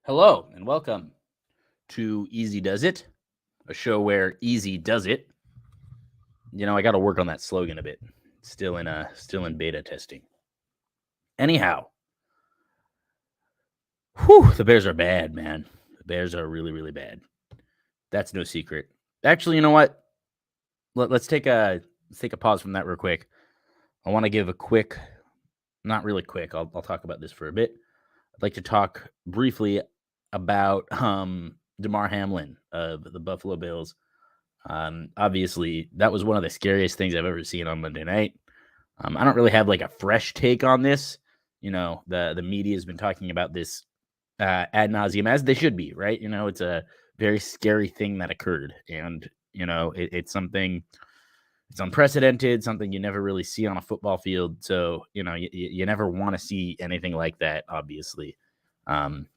Hello and welcome to Easy Does It, a show where easy does it. I got to work on that slogan a bit. Still in beta testing. Anyhow, the Bears are bad, man. The Bears are really, really bad. That's no secret. Actually, you know what? Let's take a pause from that real quick. I want to give a quick, not really quick. I'll talk about this for a bit. I'd like to talk briefly about Damar Hamlin of the Buffalo Bills. Obviously, that was one of the scariest things I've ever seen on Monday night. I don't really have like a fresh take on this. The media has been talking about this ad nauseum, as they should be, right? It's a very scary thing that occurred, and it's something. It's unprecedented, something you never really see on a football field. So you never want to see anything like that, obviously. Um,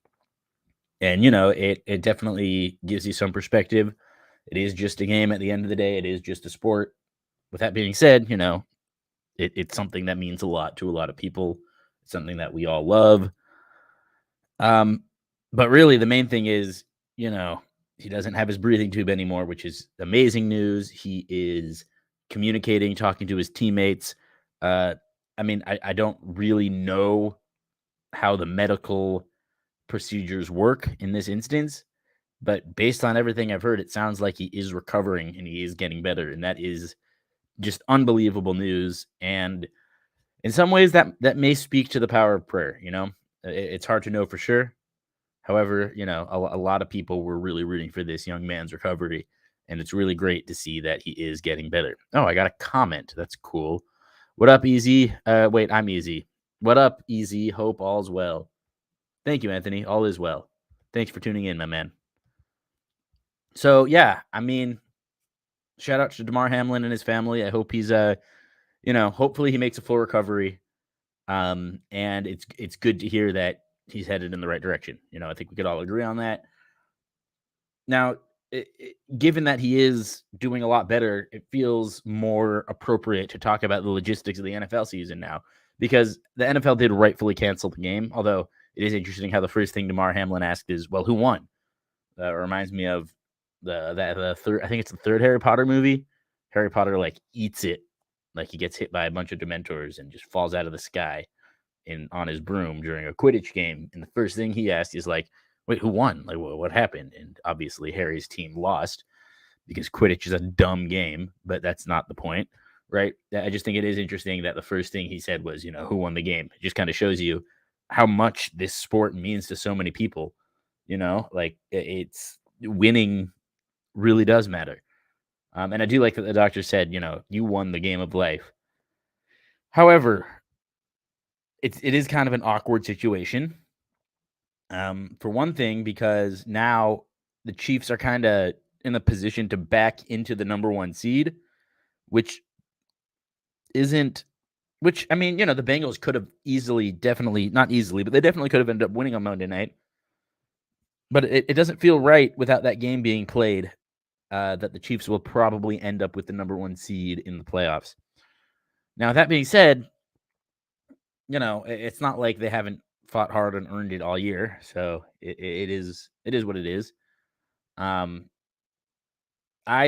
and it definitely gives you some perspective. It is just a game at the end of the day. It is just a sport. With that being said, it's something that means a lot to a lot of people. It's something that we all love. Um, but really, the main thing is, he doesn't have his breathing tube anymore, which is amazing news. He is communicating, talking to his teammates. I don't really know how the medical procedures work in this instance, but based on everything I've heard, it sounds like he is recovering and he is getting better, and that is just unbelievable news. And in some ways, that may speak to the power of prayer. It's hard to know for sure. However, a lot of people were really rooting for this young man's recovery, and it's really great to see that he is getting better. Oh, I got a comment. That's cool. What up, Easy? Wait, I'm Easy. What up, Easy? Hope all's well. Thank you, Anthony. All is well. Thanks for tuning in, my man. So yeah, shout out to Damar Hamlin and his family. I hope he's hopefully he makes a full recovery. And it's good to hear that he's headed in the right direction. I think we could all agree on that. Now, given that he is doing a lot better, it feels more appropriate to talk about the logistics of the NFL season now, because the NFL did rightfully cancel the game. Although it is interesting how the first thing Damar Hamlin asked is, "Well, who won?" That reminds me of the third. I think it's the third Harry Potter movie. Harry Potter like eats it, like he gets hit by a bunch of Dementors and just falls out of the sky on his broom during a Quidditch game. And the first thing he asked is like, "Wait, who won? Like, what happened?" And obviously Harry's team lost because Quidditch is a dumb game, but that's not the point, right? I just think it is interesting that the first thing he said was, who won the game. It just kind of shows you how much this sport means to so many people. Like it's winning really does matter. And I do like that the doctor said, you won the game of life. However, it is kind of an awkward situation. For one thing, because now the Chiefs are kind of in a position to back into the number one seed, which isn't. Which the Bengals could have easily, definitely not easily, but they definitely could have ended up winning on Monday night. But it doesn't feel right without that game being played. That the Chiefs will probably end up with the number one seed in the playoffs. Now, that being said, it's not like they haven't fought hard and earned it all year. So it is what it is. I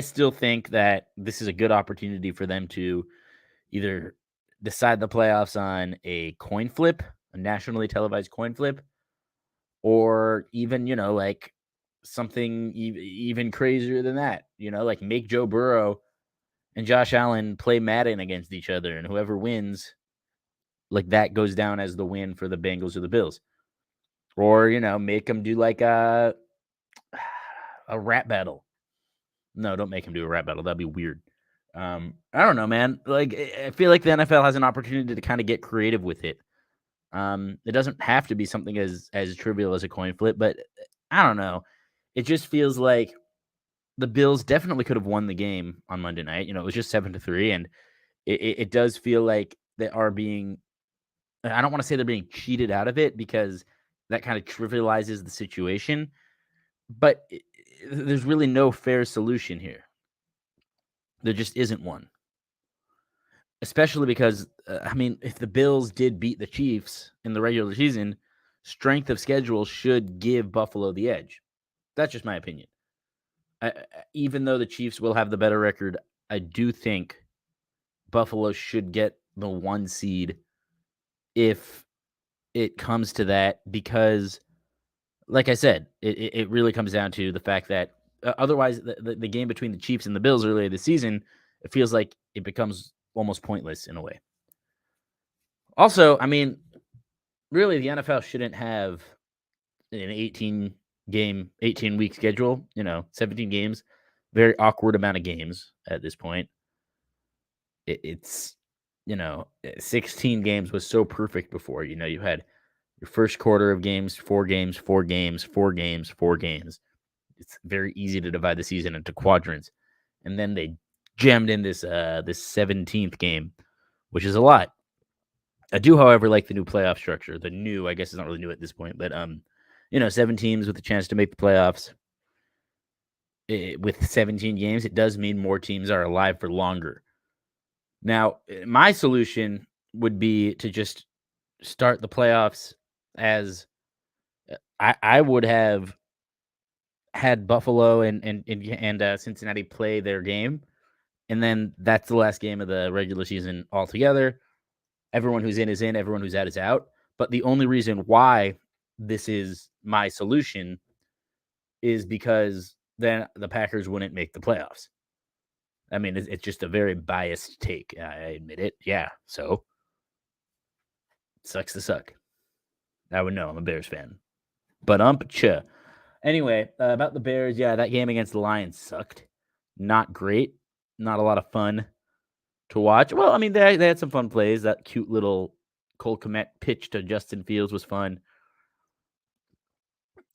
still think that this is a good opportunity for them to either decide the playoffs on a coin flip, a nationally televised coin flip, or even, like something even crazier than that, like make Joe Burrow and Josh Allen play Madden against each other, and whoever wins, like that goes down as the win for the Bengals or the Bills. Or, make them do like a rap battle. No, don't make him do a rap battle. That'd be weird. I don't know, man. Like, I feel like the NFL has an opportunity to kind of get creative with it. It doesn't have to be something as trivial as a coin flip, but I don't know. It just feels like the Bills definitely could have won the game on Monday night. It was just 7-3, and it does feel like they are being. I don't want to say they're being cheated out of it because that kind of trivializes the situation, but there's really no fair solution here. There just isn't one. Especially because, if the Bills did beat the Chiefs in the regular season, strength of schedule should give Buffalo the edge. That's just my opinion. Even though the Chiefs will have the better record, I do think Buffalo should get the 1 seed if it comes to that, because, like I said, it really comes down to the fact that otherwise the game between the Chiefs and the Bills earlier this season, it feels like it becomes almost pointless in a way. Also, I mean, really, the NFL shouldn't have an 18-week schedule, 17 games, very awkward amount of games at this point. It's 16 games was so perfect before. You had your first quarter of games, 4 games, 4 games, 4 games, 4 games. It's very easy to divide the season into quadrants. And then they jammed in this 17th game, which is a lot. I do, however, like the new playoff structure. I guess it's not really new at this point, but 7 teams with a chance to make the playoffs. With 17 games, it does mean more teams are alive for longer. Now, my solution would be to just start the playoffs as I would have had Buffalo and Cincinnati play their game, and then that's the last game of the regular season altogether. Everyone who's in is in, everyone who's out is out. But the only reason why this is my solution is because then the Packers wouldn't make the playoffs. I mean, it's just a very biased take. I admit it. Yeah, so it sucks to suck. I would know. I'm a Bears fan. But anyway, about the Bears, yeah, that game against the Lions sucked. Not great. Not a lot of fun to watch. Well, I mean, they had some fun plays. That cute little Cole Kmet pitch to Justin Fields was fun.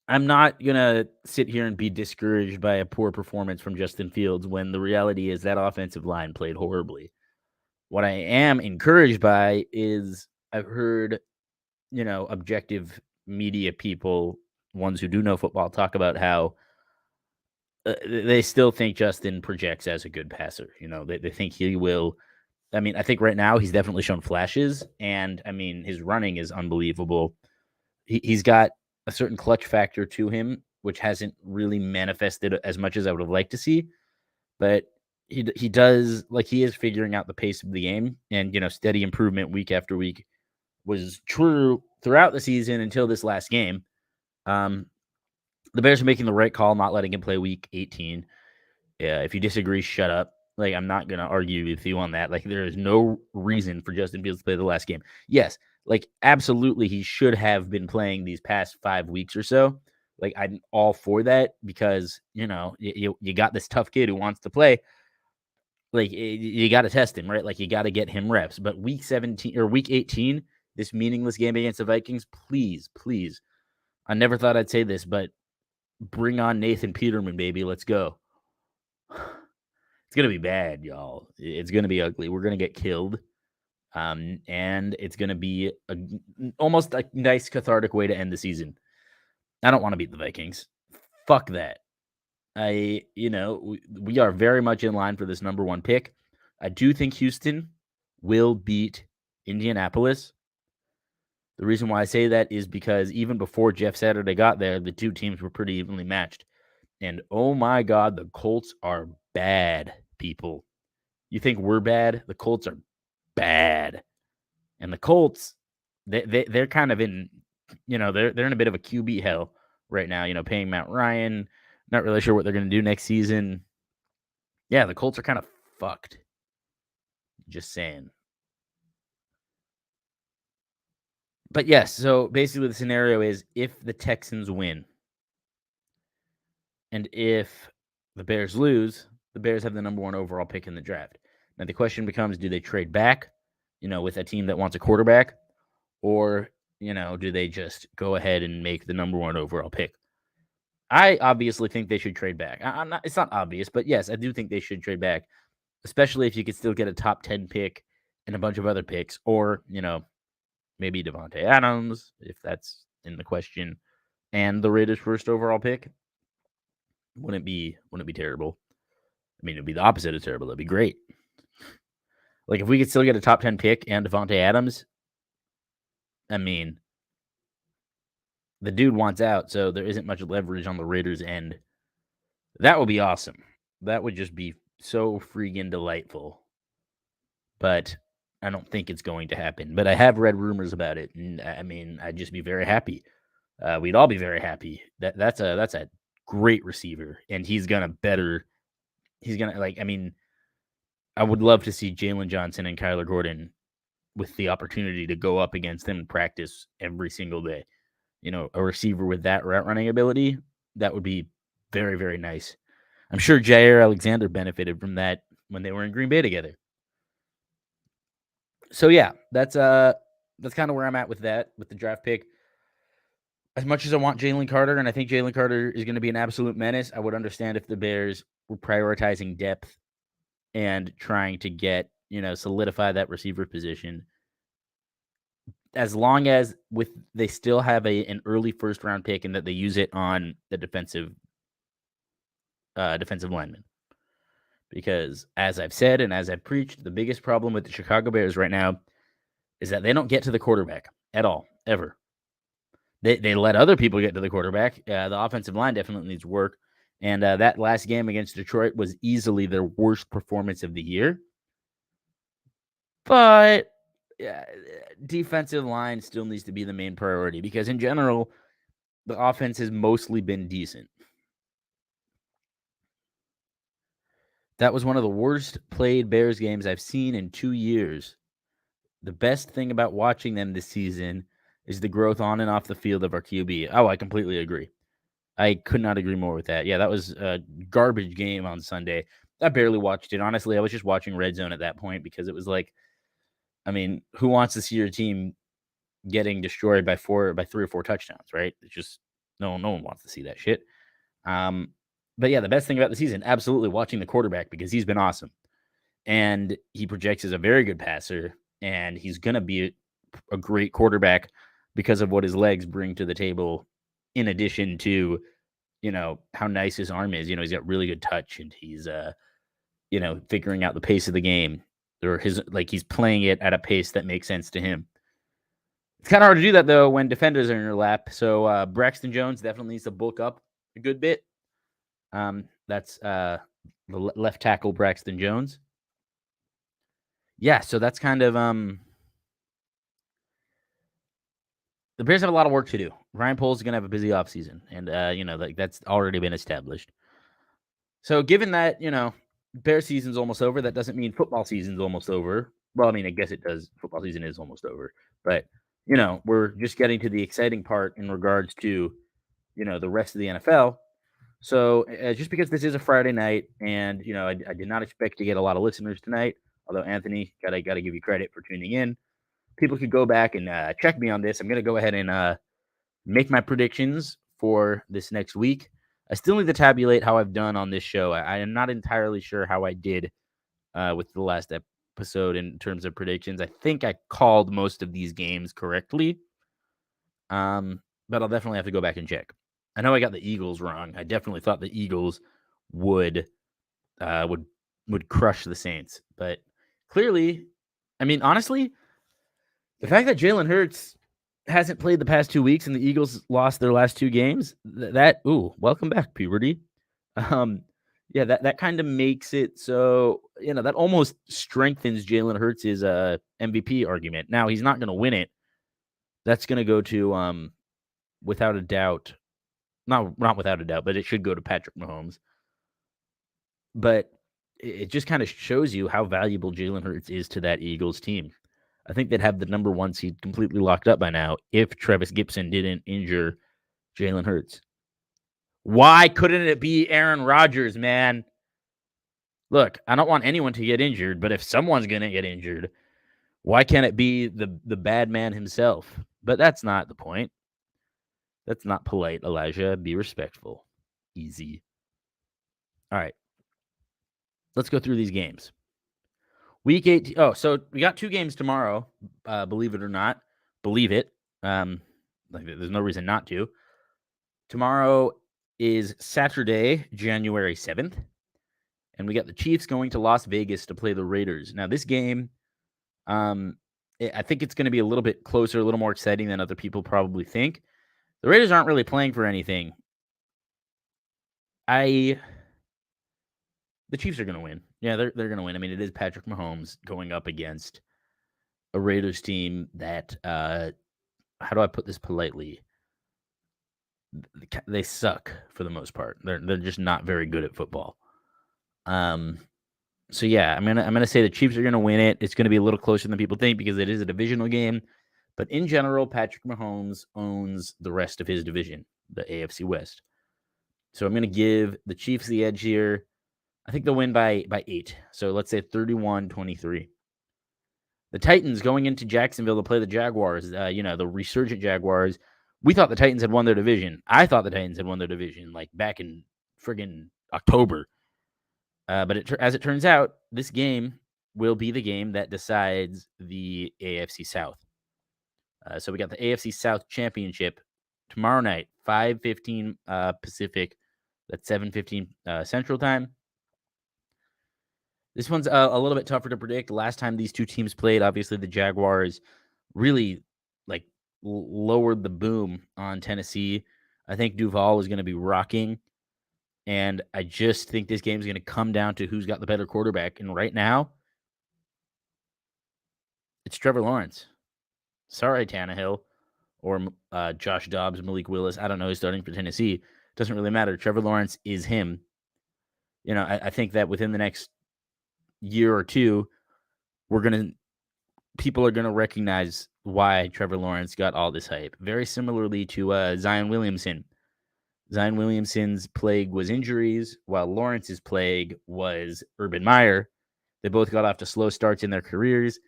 I'm not going to sit here and be discouraged by a poor performance from Justin Fields when the reality is that offensive line played horribly. What I am encouraged by is I've heard, objective media people, ones who do know football, talk about how they still think Justin projects as a good passer. They think he will. I mean, I think right now he's definitely shown flashes, and I mean, his running is unbelievable. He's got a certain clutch factor to him, which hasn't really manifested as much as I would have liked to see. But he does, like, he is figuring out the pace of the game, and, steady improvement week after week was true throughout the season until this last game. The Bears are making the right call, not letting him play week 18. If you disagree, shut up. Like, I'm not going to argue with you on that. Like, there is no reason for Justin Fields to play the last game. Yes, like, absolutely, he should have been playing these past 5 weeks or so. Like, I'm all for that because, you got this tough kid who wants to play. Like, you got to test him, right? Like, you got to get him reps. But week 17 or week 18, this meaningless game against the Vikings, please, please. I never thought I'd say this, but bring on Nathan Peterman, baby. Let's go. It's going to be bad, y'all. It's going to be ugly. We're going to get killed. And it's going to be almost a nice cathartic way to end the season. I don't want to beat the Vikings. Fuck that. We are very much in line for this number 1 pick. I do think Houston will beat Indianapolis. The reason why I say that is because even before Jeff Saturday got there, the two teams were pretty evenly matched. And oh my God, the Colts are bad, people. You think we're bad? The Colts are bad. And the Colts, they're kind of in, they're in a bit of a QB hell right now, paying Matt Ryan. Not really sure what they're going to do next season. Yeah, the Colts are kind of fucked. Just saying. But yes, so basically the scenario is if the Texans win and if the Bears lose, the Bears have the number 1 overall pick in the draft. Now the question becomes, do they trade back, with a team that wants a quarterback, or, do they just go ahead and make the number 1 overall pick? I obviously think they should trade back. It's not obvious, but yes, I do think they should trade back, especially if you could still get a top 10 pick and a bunch of other picks, or, maybe Devontae Adams, if that's in the question, and the Raiders' first overall pick. Wouldn't be terrible. I mean, it'd be the opposite of terrible. It'd be great. Like, if we could still get a top 10 pick and Devontae Adams, I mean, the dude wants out, so there isn't much leverage on the Raiders' end. That would be awesome. That would just be so freaking delightful. But I don't think it's going to happen. But I have read rumors about it, and I mean, I'd just be very happy. We'd all be very happy. That's a great receiver, and he's gonna like. I mean, I would love to see Jalen Johnson and Kyler Gordon with the opportunity to go up against them in practice every single day. You know, a receiver with that route running ability, that would be very, very nice. I'm sure Jair Alexander benefited from that when they were in Green Bay together. So yeah, that's kind of where I'm at with that, with the draft pick. As much as I want Jalen Carter, and I think Jalen Carter is going to be an absolute menace, I would understand if the Bears were prioritizing depth and trying to get, solidify that receiver position. As long as they still have an early first round pick and that they use it on the defensive lineman. Because as I've said and as I've preached, the biggest problem with the Chicago Bears right now is that they don't get to the quarterback at all, ever. They let other people get to the quarterback. The offensive line definitely needs work. And that last game against Detroit was easily their worst performance of the year. But defensive line still needs to be the main priority because in general, the offense has mostly been decent. That was one of the worst played Bears games I've seen in 2 years. The best thing about watching them this season is the growth on and off the field of our QB. Oh, I completely agree. I could not agree more with that. Yeah, that was a garbage game on Sunday. I barely watched it. Honestly, I was just watching Red Zone at that point because it was like, I mean, who wants to see your team getting destroyed by 3 or 4 touchdowns, right? It's just no one wants to see that shit. But yeah, the best thing about the season, absolutely watching the quarterback because he's been awesome. And he projects as a very good passer, and he's going to be a great quarterback because of what his legs bring to the table, in addition to, how nice his arm is. He's got really good touch, and he's, figuring out the pace of the game, or he's playing it at a pace that makes sense to him. It's kind of hard to do that, though, when defenders are in your lap. So Braxton Jones definitely needs to bulk up a good bit. That's the left tackle, Braxton Jones. Yeah, so that's kind of the Bears have a lot of work to do. Ryan Poles is going to have a busy offseason, and that's already been established. So given that, Bear season's almost over, that doesn't mean football season's almost over. Well, I mean, I guess it does. Football season is almost over. But, we're just getting to the exciting part in regards to, the rest of the NFL. So just because this is a Friday night and, I did not expect to get a lot of listeners tonight, although Anthony, gotta give you credit for tuning in. People could go back and check me on this. I'm going to go ahead and make my predictions for this next week. I still need to tabulate how I've done on this show. I am not entirely sure how I did with the last episode in terms of predictions. I think I called most of these games correctly, but I'll definitely have to go back and check. I know I got the Eagles wrong. I definitely thought the Eagles would crush the Saints, but clearly, I mean, honestly, the fact that Jalen Hurts hasn't played the past 2 weeks and the Eagles lost their last 2 games, welcome back, puberty. Yeah, that kind of makes it so, that almost strengthens Jalen Hurts' MVP argument. Now, he's not going to win it. That's going to go to, without a doubt, not without a doubt, but it should go to Patrick Mahomes. But it just kind of shows you how valuable Jalen Hurts is to that Eagles team. I think they'd have the number 1 seed completely locked up by now if Travis Gibson didn't injure Jalen Hurts. Why couldn't it be Aaron Rodgers, man? Look, I don't want anyone to get injured, but if someone's going to get injured, why can't it be the bad man himself? But that's not the point. That's not polite, Elijah. Be respectful. Easy. All right. Let's go through these games. Week 8. Oh, so we got 2 games tomorrow. Believe it or not. Believe it. There's no reason not to. Tomorrow is Saturday, January 7th. And we got the Chiefs going to Las Vegas to play the Raiders. Now, this game, I think it's going to be a little bit closer, a little more exciting than other people probably think. The Raiders aren't really playing for anything. The Chiefs are going to win. Yeah, they're going to win. I mean, it is Patrick Mahomes going up against a Raiders team that, how do I put this politely? They suck for the most part. They're just not very good at football. So yeah, I'm gonna say the Chiefs are gonna win it. It's gonna be a little closer than people think because it is a divisional game. But in general, Patrick Mahomes owns the rest of his division, the AFC West. So I'm gonna give the Chiefs the edge here. I think they'll win by 8. So let's say 31-23. The Titans going into Jacksonville to play the Jaguars, the resurgent Jaguars. We thought the Titans had won their division. I thought the Titans had won their division like back in friggin' October. But as it turns out, this game will be the game that decides the AFC South. So we got the AFC South Championship tomorrow night, 5:15 Pacific. That's 7:15 Central Time. This one's a little bit tougher to predict. Last time these two teams played, obviously the Jaguars really lowered the boom on Tennessee. I think Duval is going to be rocking. And I just think this game is going to come down to who's got the better quarterback. And right now, it's Trevor Lawrence. Sorry, Tannehill or Josh Dobbs, Malik Willis. I don't know who's starting for Tennessee. Doesn't really matter. Trevor Lawrence is him. I think that within the next year or two, people are going to recognize why Trevor Lawrence got all this hype. Very similarly to Zion Williamson. Zion Williamson's plague was injuries, while Lawrence's plague was Urban Meyer. They both got off to slow starts in their careers,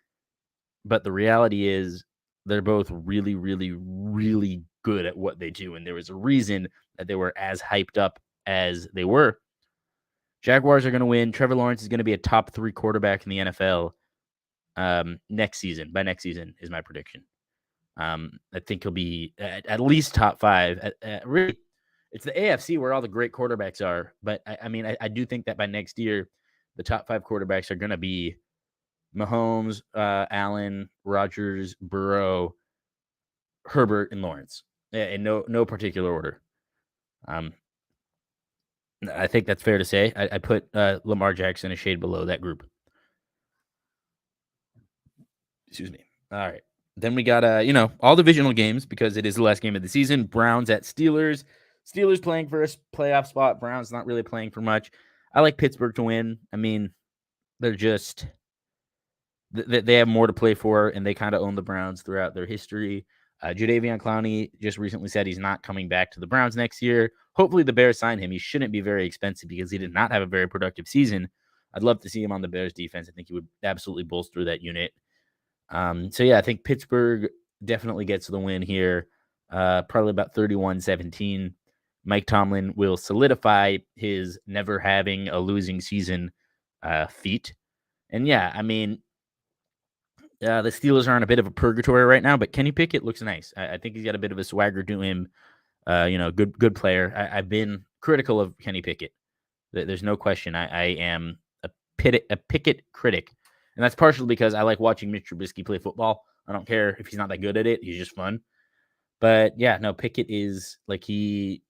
but the reality is they're both really, really, really good at what they do, and there was a reason that they were as hyped up as they were. Jaguars are going to win. Trevor Lawrence is going to be a top 3 quarterback in the NFL next season. By next season is my prediction. I think he'll be at least top 5. Really, it's the AFC where all the great quarterbacks are. But I do think that by next year, the top 5 quarterbacks are going to be Mahomes, Allen, Rodgers, Burrow, Herbert, and Lawrence in no particular order. I think that's fair to say. I put Lamar Jackson a shade below that group. Excuse me. All right. Then we got, all divisional games because it is the last game of the season. Browns at Steelers. Steelers playing for a playoff spot. Browns not really playing for much. I like Pittsburgh to win. I mean, they're just they have more to play for, and they kind of own the Browns throughout their history. Jadeveon Clowney just recently said he's not coming back to the Browns next year. Hopefully the Bears sign him. He shouldn't be very expensive because he did not have a very productive season. I'd love to see him on the Bears defense. I think he would absolutely bolster that unit. So yeah, I think Pittsburgh definitely gets the win here. Probably about 31-17. Mike Tomlin will solidify his never having a losing season feat. And yeah, I mean, the Steelers are in a bit of a purgatory right now, but Kenny Pickett looks nice. I think he's got a bit of a swagger to him. Good player. I've been critical of Kenny Pickett. There's no question. I am a Pickett critic. And that's partially because I like watching Mitch Trubisky play football. I don't care if he's not that good at it. He's just fun. But yeah, no, Pickett is that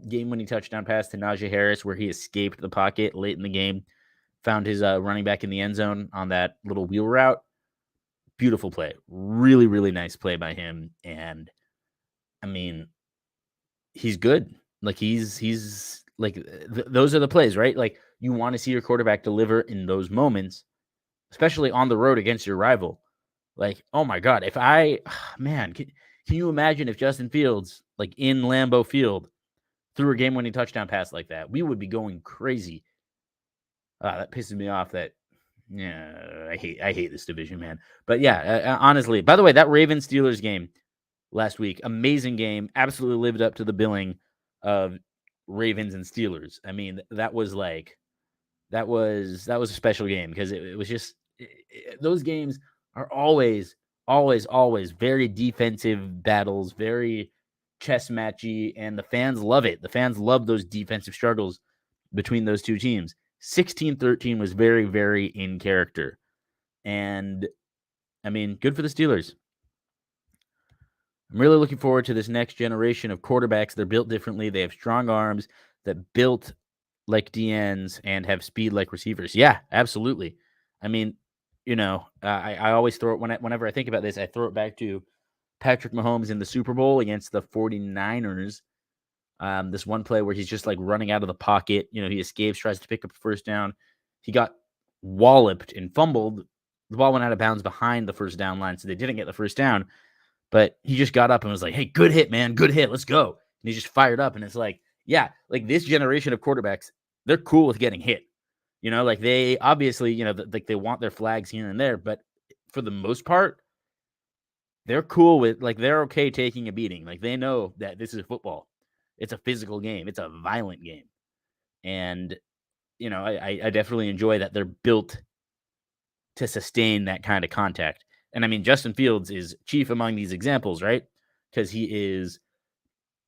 game when he touchdown pass to Najee Harris where he escaped the pocket late in the game, found his running back in the end zone on that little wheel route. Beautiful play. Really, really nice play by him. And I mean, he's good. He's those are the plays, right? Like, you want to see your quarterback deliver in those moments, especially on the road against your rival. Like, oh my God, can you imagine if Justin Fields, like in Lambeau Field, threw a game-winning touchdown pass like that? We would be going crazy. That pisses me off. I hate this division, man. But yeah, honestly, by the way, that Ravens-Steelers game last week, amazing game, absolutely lived up to the billing of Ravens and Steelers. I mean, that was a special game because it was just those games are always very defensive battles, very chess matchy, and the fans love it. The fans love those defensive struggles between those two teams. 16-13 was very, very in character. And I mean, good for the Steelers. I'm really looking forward to this next generation of quarterbacks. They're built differently. They have strong arms that built like DNs and have speed like receivers. Yeah, absolutely. I mean, I always throw it whenever I think about this, I throw it back to Patrick Mahomes in the Super Bowl against the 49ers. This one play where he's just like running out of the pocket. He escapes, tries to pick up a first down. He got walloped and fumbled. The ball went out of bounds behind the first down line, so they didn't get the first down. But he just got up and was like, "Hey, good hit, man. Good hit. Let's go." And he just fired up. And it's like, yeah, like this generation of quarterbacks, they're cool with getting hit. Like they obviously, like they want their flags here and there, but for the most part, they're cool with, like, they're okay taking a beating. Like they know that this is football. It's a physical game. It's a violent game. And, I definitely enjoy that they're built to sustain that kind of contact. And I mean, Justin Fields is chief among these examples, right? Because he is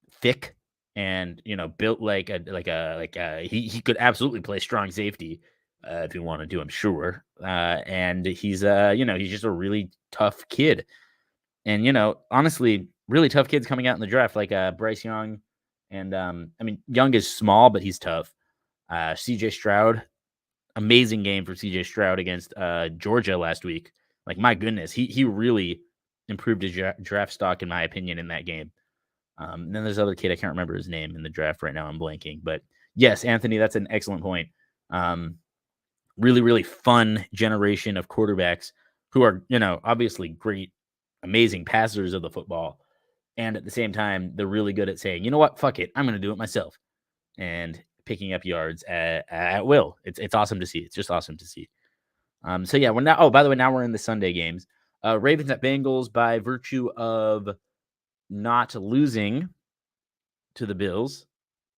thick and built he could absolutely play strong safety if he wanted to, I'm sure. And he's he's just a really tough kid. And honestly, really tough kids coming out in the draft, like Bryce Young, and I mean, Young is small, but he's tough. CJ Stroud, amazing game for CJ Stroud against Georgia last week. Like, my goodness, he really improved his draft stock, in my opinion, in that game. Then there's other kid, I can't remember his name in the draft right now. I'm blanking, but yes, Anthony, that's an excellent point. Really, really fun generation of quarterbacks who are, obviously great, amazing passers of the football. And at the same time, they're really good at saying, you know what, fuck it, I'm going to do it myself. And picking up yards at will. It's awesome to see. It's just awesome to see. So yeah, we're now. Oh, by the way, now we're in the Sunday games. Ravens at Bengals, by virtue of not losing to the Bills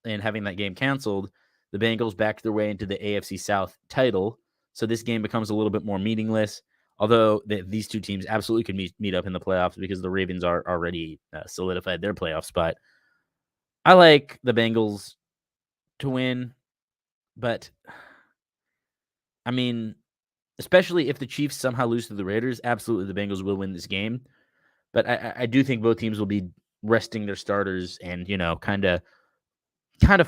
and having that game canceled, the Bengals backed their way into the AFC South title. So this game becomes a little bit more meaningless. Although these two teams absolutely could meet up in the playoffs because the Ravens are already solidified their playoff spot. I like the Bengals to win, but I mean, especially if the Chiefs somehow lose to the Raiders, absolutely the Bengals will win this game. But I do think both teams will be resting their starters and, kind of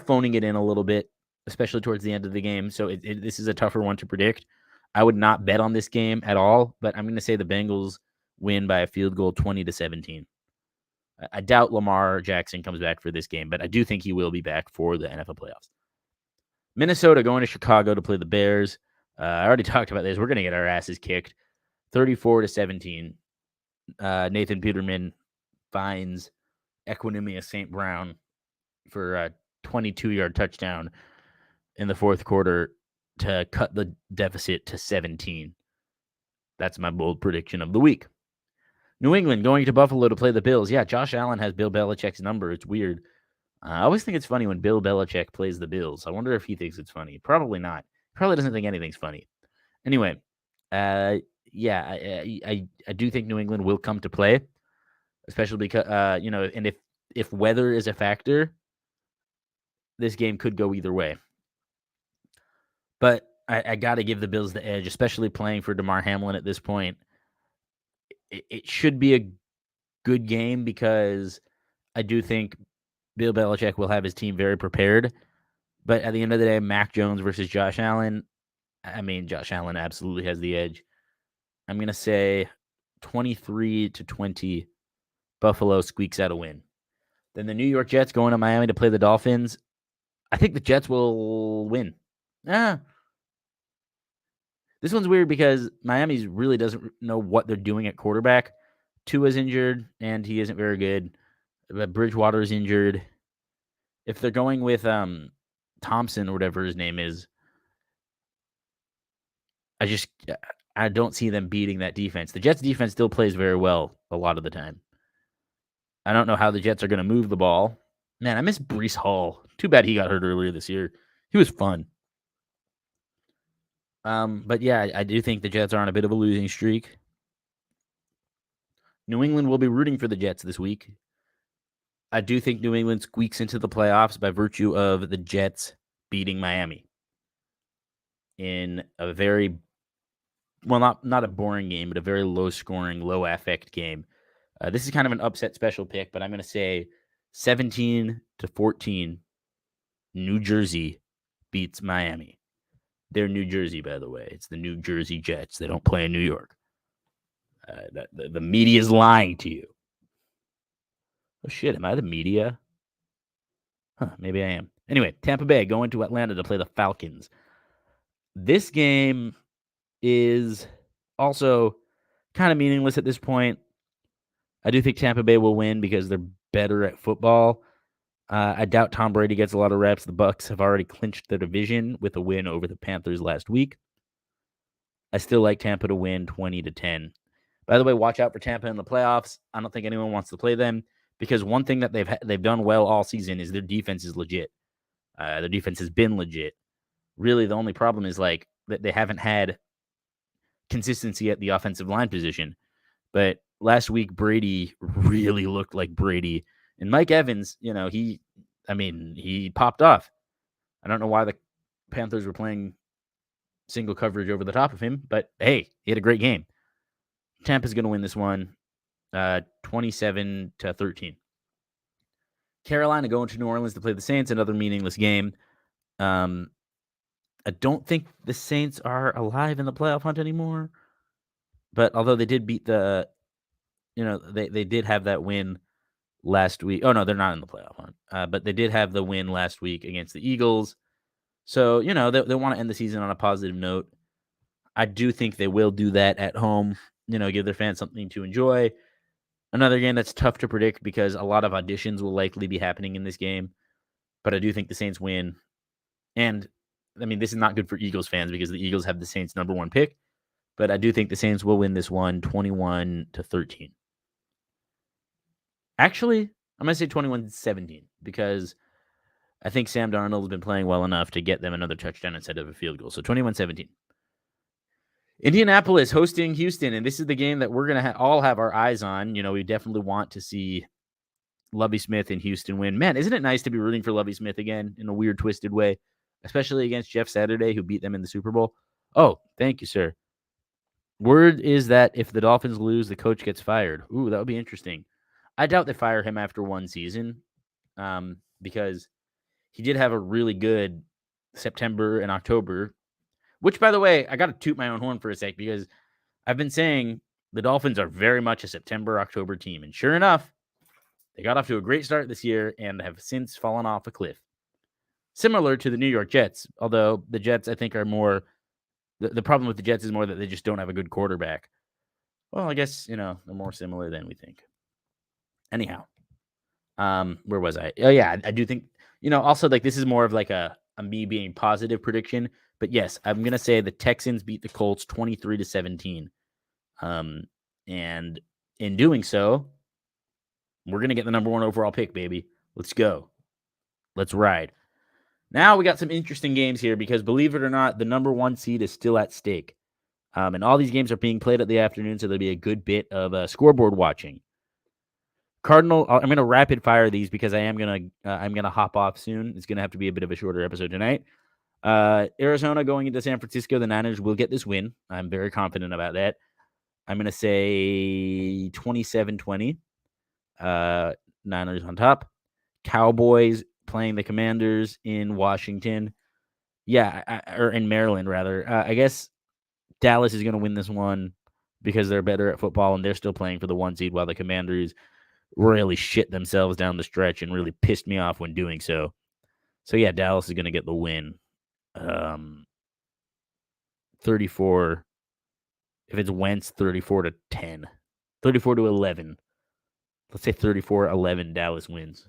phoning it in a little bit, especially towards the end of the game. So this is a tougher one to predict. I would not bet on this game at all, but I'm going to say the Bengals win by a field goal, 20-17. I doubt Lamar Jackson comes back for this game, but I do think he will be back for the NFL playoffs. Minnesota going to Chicago to play the Bears. I already talked about this. We're going to get our asses kicked, 34-17. Nathan Peterman finds Equanimeous St. Brown for a 22-yard touchdown in the fourth quarter to cut the deficit to 17. That's my bold prediction of the week. New England going to Buffalo to play the Bills. Yeah, Josh Allen has Bill Belichick's number. It's weird. I always think it's funny when Bill Belichick plays the Bills. I wonder if he thinks it's funny. Probably not. Probably doesn't think anything's funny. Anyway, yeah, I do think New England will come to play, especially because and if weather is a factor, this game could go either way. But I got to give the Bills the edge, especially playing for Damar Hamlin at this point. It should be a good game because I do think Bill Belichick will have his team very prepared. But at the end of the day, Mac Jones versus Josh Allen, I mean, Josh Allen absolutely has the edge. I'm going to say 23-20, Buffalo squeaks out a win. Then the New York Jets going to Miami to play the Dolphins. I think the Jets will win. This one's weird because Miami really doesn't know what they're doing at quarterback. Tua's injured, and he isn't very good. But Bridgewater's injured. If they're going with Thompson or whatever his name is, I don't see them beating that defense. The Jets' defense still plays very well a lot of the time. I don't know how the Jets are going to move the ball. Man, I miss Breece Hall. Too bad he got hurt earlier this year. He was fun. But yeah, I do think the Jets are on a bit of a losing streak. New England will be rooting for the Jets this week. I do think New England squeaks into the playoffs by virtue of the Jets beating Miami in a very, well, not a boring game, but a very low-scoring, low-affect game. This is kind of an upset special pick, but I'm going to say 17-14. New Jersey beats Miami. They're New Jersey, by the way. It's the New Jersey Jets. They don't play in New York. The media is lying to you. Oh, shit. Am I the media? Huh, maybe I am. Anyway, Tampa Bay going to Atlanta to play the Falcons. This game is also kind of meaningless at this point. I do think Tampa Bay will win because they're better at football. I doubt Tom Brady gets a lot of reps. The Bucs have already clinched the division with a win over the Panthers last week. I still like Tampa to win 20-10. By the way, watch out for Tampa in the playoffs. I don't think anyone wants to play them because one thing that they've done well all season is their defense is legit. Their defense has been legit. Really, the only problem is like that they haven't had consistency at the offensive line position. But last week, Brady really looked like Brady. And Mike Evans, he popped off. I don't know why the Panthers were playing single coverage over the top of him, but hey, he had a great game. Tampa's going to win this one 27-13. Carolina going to New Orleans to play the Saints, another meaningless game. I don't think the Saints are alive in the playoff hunt anymore. But although they did beat they did have that win last week. Oh, no, they're not in the playoff hunt. But they did have the win last week against the Eagles. So, they want to end the season on a positive note. I do think they will do that at home, give their fans something to enjoy. Another game that's tough to predict because a lot of auditions will likely be happening in this game. But I do think the Saints win. And, this is not good for Eagles fans because the Eagles have the Saints' number one pick. But I do think the Saints will win this one 21-13. Actually, I'm going to say 21-17 because I think Sam Darnold has been playing well enough to get them another touchdown instead of a field goal. So 21-17. Indianapolis hosting Houston, and this is the game that we're going to all have our eyes on. We definitely want to see Lovie Smith and Houston win. Man, isn't it nice to be rooting for Lovie Smith again in a weird, twisted way, especially against Jeff Saturday, who beat them in the Super Bowl? Oh, thank you, sir. Word is that if the Dolphins lose, the coach gets fired. Ooh, that would be interesting. I doubt they fire him after one season because he did have a really good September and October, which, by the way, I got to toot my own horn for a sec because I've been saying the Dolphins are very much a September-October team. And sure enough, they got off to a great start this year and have since fallen off a cliff. Similar to the New York Jets, although the Jets, I think, are more... The problem with the Jets is more that they just don't have a good quarterback. Well, I guess, they're more similar than we think. Anyhow, where was I? Oh, yeah, I do think, also, like, this is more of like a me being positive prediction. But yes, I'm going to say the Texans beat the Colts 23-17. And in doing so, we're going to get the number one overall pick, baby. Let's go. Let's ride. Now we got some interesting games here because, believe it or not, the number one seed is still at stake. And all these games are being played at the afternoon, so there'll be a good bit of scoreboard watching. I'm going to rapid fire these because I'm going to hop off soon. It's going to have to be a bit of a shorter episode tonight. Arizona going into San Francisco, the Niners will get this win. I'm very confident about that. I'm going to say 27-20. Niners on top. Cowboys playing the Commanders in Washington. Yeah, or in Maryland, rather. I guess Dallas is going to win this one because they're better at football and they're still playing for the one seed while the Commanders really shit themselves down the stretch and really pissed me off when doing so. So, yeah, Dallas is going to get the win. 34. If it's Wentz, 34-10. 34-11. Let's say 34-11 Dallas wins.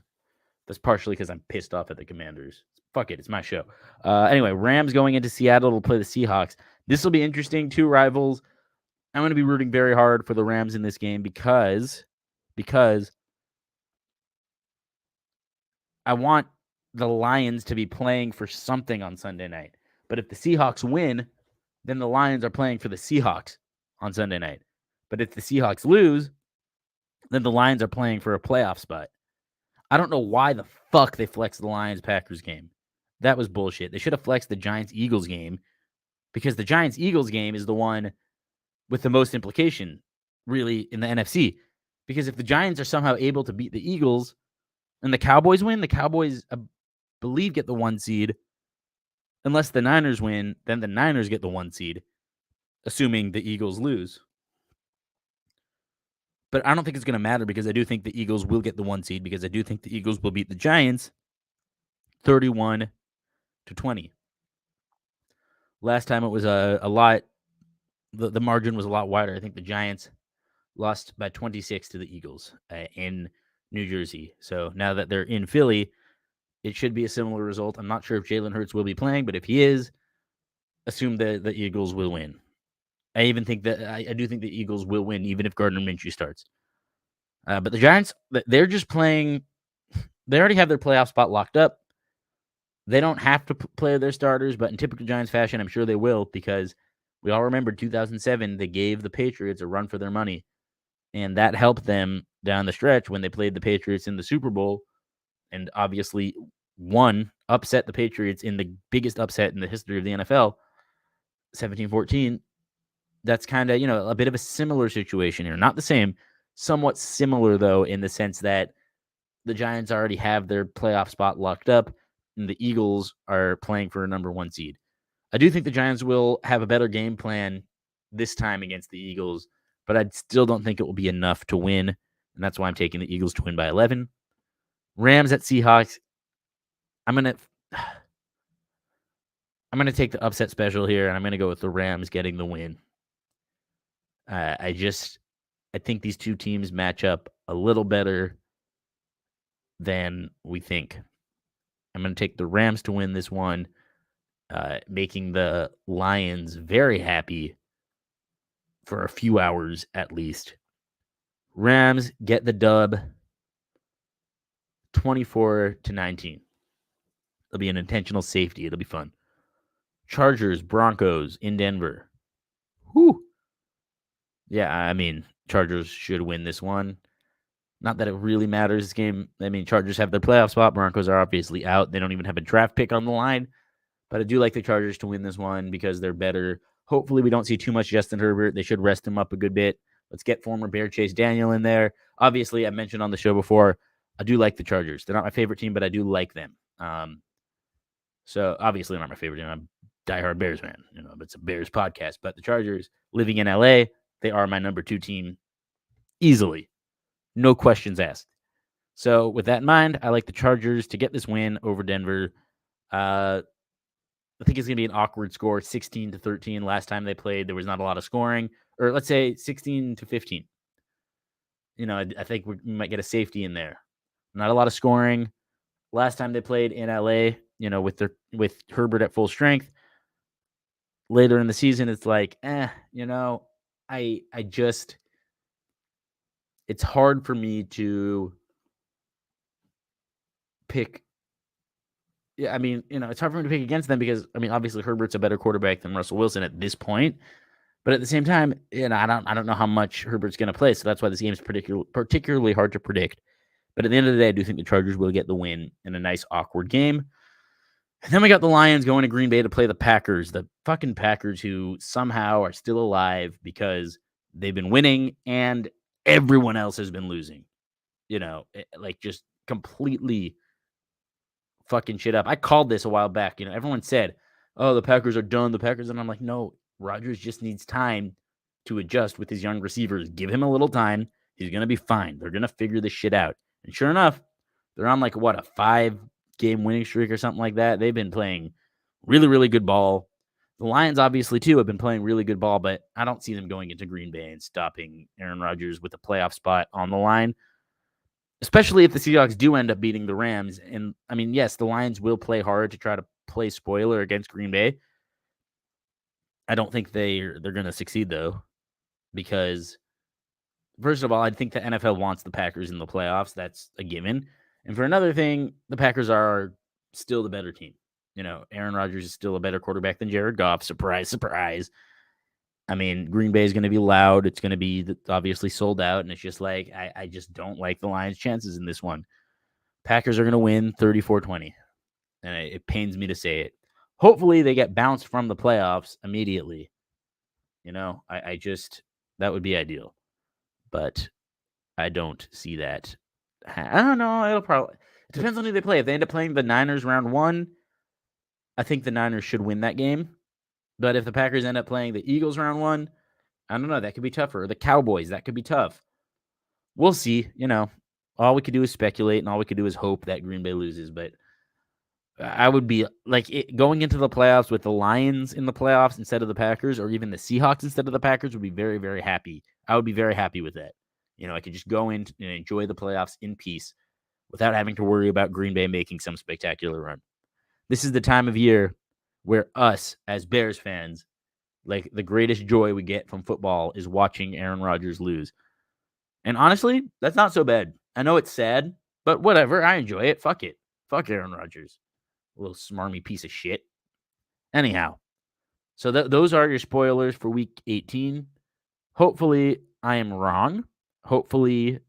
That's partially because I'm pissed off at the Commanders. Fuck it. It's my show. Anyway, Rams going into Seattle to play the Seahawks. This will be interesting. Two rivals. I'm going to be rooting very hard for the Rams in this game because I want the Lions to be playing for something on Sunday night. But if the Seahawks win, then the Lions are playing for the Seahawks on Sunday night. But if the Seahawks lose, then the Lions are playing for a playoff spot. I don't know why the fuck they flexed the Lions-Packers game. That was bullshit. They should have flexed the Giants-Eagles game because the Giants-Eagles game is the one with the most implication, really, in the NFC Because if the Giants are somehow able to beat the Eagles and the Cowboys win, the Cowboys, I believe, get the 1 seed. Unless the Niners win, then the Niners get the 1 seed, assuming the Eagles lose. But I don't think it's going to matter because I do think the Eagles will get the 1 seed because I do think the Eagles will beat the Giants 31-20. Last time it was a lot, the margin was a lot wider. I think the Giants lost by 26 to the Eagles in New Jersey. So now that they're in Philly, it should be a similar result. I'm not sure if Jalen Hurts will be playing, but if he is, assume that the Eagles will win. I even think that I do think the Eagles will win, even if Gardner Minshew starts. But the Giants, they're just playing. They already have their playoff spot locked up. They don't have to play their starters, but in typical Giants fashion, I'm sure they will because we all remember 2007, they gave the Patriots a run for their money, and that helped them down the stretch when they played the Patriots in the Super Bowl and obviously upset the Patriots in the biggest upset in the history of the NFL, 17-14. That's kind of, a bit of a similar situation here. Not the same, somewhat similar, though, in the sense that the Giants already have their playoff spot locked up, and the Eagles are playing for a number 1 seed. I do think the Giants will have a better game plan this time against the Eagles, but I still don't think it will be enough to win, and that's why I'm taking the Eagles to win by 11. Rams at Seahawks. I'm gonna take the upset special here, and I'm gonna go with the Rams getting the win. I think these two teams match up a little better than we think. I'm going to take the Rams to win this one, making the Lions very happy for a few hours at least. Rams get the dub 24-19. It'll be an intentional safety. It'll be fun. Chargers, Broncos in Denver. Whew. Yeah, I mean, Chargers should win this one. Not that it really matters this game. I mean, Chargers have their playoff spot. Broncos are obviously out. They don't even have a draft pick on the line. But I do like the Chargers to win this one because they're better. Hopefully, we don't see too much Justin Herbert. They should rest him up a good bit. Let's get former Bear Chase Daniel in there. Obviously, I mentioned on the show before, I do like the Chargers. They're not my favorite team, but I do like them. So obviously not my favorite team. I'm a diehard Bears fan. It's a Bears podcast. But the Chargers, living in LA, they are my number 2 team easily. No questions asked. So with that in mind, I like the Chargers to get this win over Denver. I think it's going to be an awkward score, 16-13. Last time they played, there was not a lot of scoring. Or let's say 16-15. I think we might get a safety in there. Not a lot of scoring. Last time they played in LA, with Herbert at full strength. Later in the season, it's like, it's hard for me to pick. Yeah, I mean, it's hard for me to pick against them because, obviously Herbert's a better quarterback than Russell Wilson at this point. But at the same time, I don't know how much Herbert's going to play, so that's why this game is particularly hard to predict. But at the end of the day, I do think the Chargers will get the win in a nice, awkward game. And then we got the Lions going to Green Bay to play the Packers, the fucking Packers who somehow are still alive because they've been winning and everyone else has been losing. Just completely fucking shit up. I called this a while back. Everyone said, oh, the Packers are done. The Packers. And I'm like, no, Rodgers just needs time to adjust with his young receivers. Give him a little time. He's going to be fine. They're going to figure this shit out. And sure enough, they're on a 5-game winning streak or something like that. They've been playing really, really good ball. The Lions, obviously, too, have been playing really good ball, but I don't see them going into Green Bay and stopping Aaron Rodgers with a playoff spot on the line, especially if the Seahawks do end up beating the Rams. And, yes, the Lions will play hard to try to play spoiler against Green Bay. I don't think they're going to succeed, though, because, first of all, I think the NFL wants the Packers in the playoffs. That's a given. And for another thing, the Packers are still the better team. Aaron Rodgers is still a better quarterback than Jared Goff. Surprise, surprise. Green Bay is going to be loud. It's going to be obviously sold out. And it's just I just don't like the Lions' chances in this one. Packers are going to win 34-20. And it pains me to say it. Hopefully they get bounced from the playoffs immediately. That would be ideal. But I don't see that. I don't know. It depends on who they play. If they end up playing the Niners round 1, I think the Niners should win that game. But if the Packers end up playing the Eagles round 1, I don't know. That could be tougher. Or the Cowboys, that could be tough. We'll see. All we could do is speculate, and all we could do is hope that Green Bay loses. But I would be going into the playoffs with the Lions in the playoffs instead of the Packers, or even the Seahawks instead of the Packers, would be very, very happy. I would be very happy with that. I could just go in and enjoy the playoffs in peace without having to worry about Green Bay making some spectacular run. This is the time of year where us, as Bears fans, like the greatest joy we get from football is watching Aaron Rodgers lose. And honestly, that's not so bad. I know it's sad, but whatever. I enjoy it. Fuck it. Fuck Aaron Rodgers. A little smarmy piece of shit. Anyhow, so those are your spoilers for Week 18. Hopefully, I am wrong. Hopefully,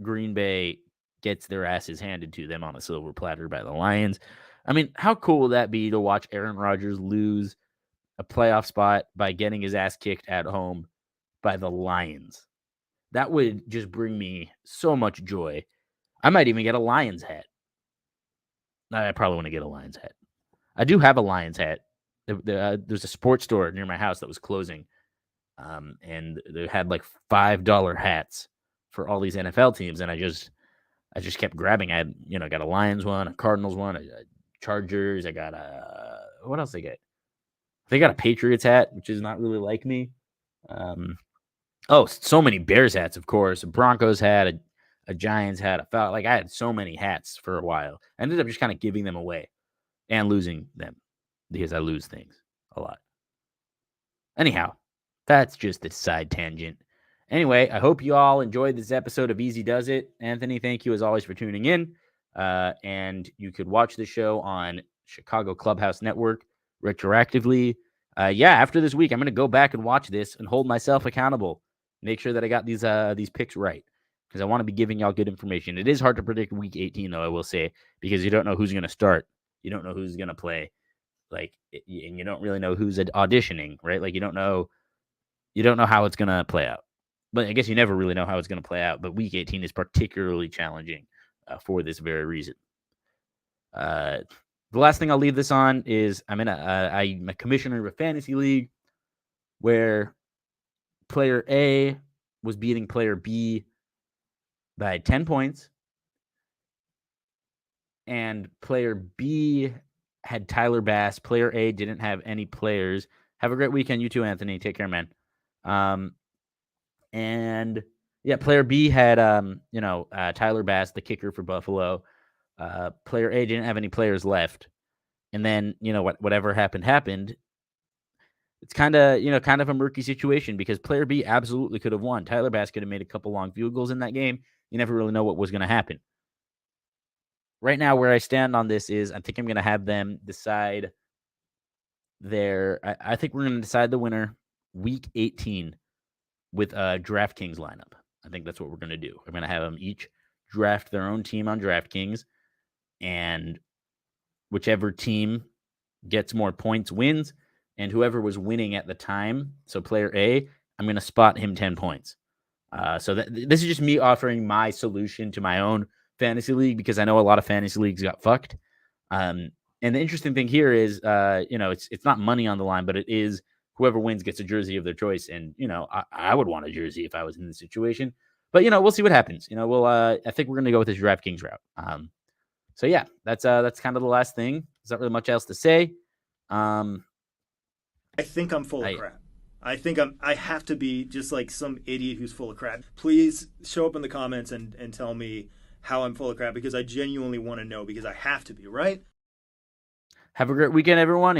Green Bay gets their asses handed to them on a silver platter by the Lions. I mean, how cool would that be to watch Aaron Rodgers lose a playoff spot by getting his ass kicked at home by the Lions? That would just bring me so much joy. I might even get a Lions hat. I probably want to get a Lions hat. I do have a Lions hat. There's a sports store near my house that was closing, and they had like $5 hats for all these NFL teams, and I just kept grabbing. I had, got a Lions one, a Cardinals one, a Chargers. I got what else they get? They got a Patriots hat, which is not really like me. So many Bears hats, of course. A Broncos hat, a Giants hat. I had so many hats for a while. I ended up just kind of giving them away and losing them because I lose things a lot. Anyhow, that's just a side tangent. Anyway, I hope you all enjoyed this episode of Easy Does It. Anthony, thank you as always for tuning in. And you could watch the show on Chicago Clubhouse Network retroactively. After this week, I'm going to go back and watch this and hold myself accountable. Make sure that I got these picks right, because I want to be giving y'all good information. It is hard to predict Week 18, though, I will say, because you don't know who's going to start. You don't know who's going to play. And you don't really know who's auditioning, right? You don't know how it's going to play out. But I guess you never really know how it's going to play out. But Week 18 is particularly challenging for this very reason. The last thing I'll leave this on is I'm a commissioner of a fantasy league where player A was beating player B by 10 points. And player B had Tyler Bass. Player A didn't have any players. Have a great weekend. You too, Anthony. Take care, man. Player B had, Tyler Bass, the kicker for Buffalo. Player A didn't have any players left. And then, whatever happened. It's kind of a murky situation because player B absolutely could have won. Tyler Bass could have made a couple long field goals in that game. You never really know what was going to happen. Right now, where I stand on this is I think I'm going to have them decide I think we're going to decide the winner Week 18 with a DraftKings lineup. I think that's what we're going to do. I'm going to have them each draft their own team on DraftKings, and whichever team gets more points wins, and whoever was winning at the time, so player A, I'm going to spot him 10 points. This is just me offering my solution to my own fantasy league, because I know a lot of fantasy leagues got fucked. And the interesting thing here is, it's not money on the line, but it is whoever wins gets a jersey of their choice. And, I would want a jersey if I was in this situation. But, we'll see what happens. I think we're going to go with this DraftKings route. That's kind of the last thing. There's not really much else to say. I think I'm full of crap. I think I have to be just like some idiot who's full of crap. Please show up in the comments and tell me how I'm full of crap, because I genuinely want to know, because I have to be, right? Have a great weekend, everyone.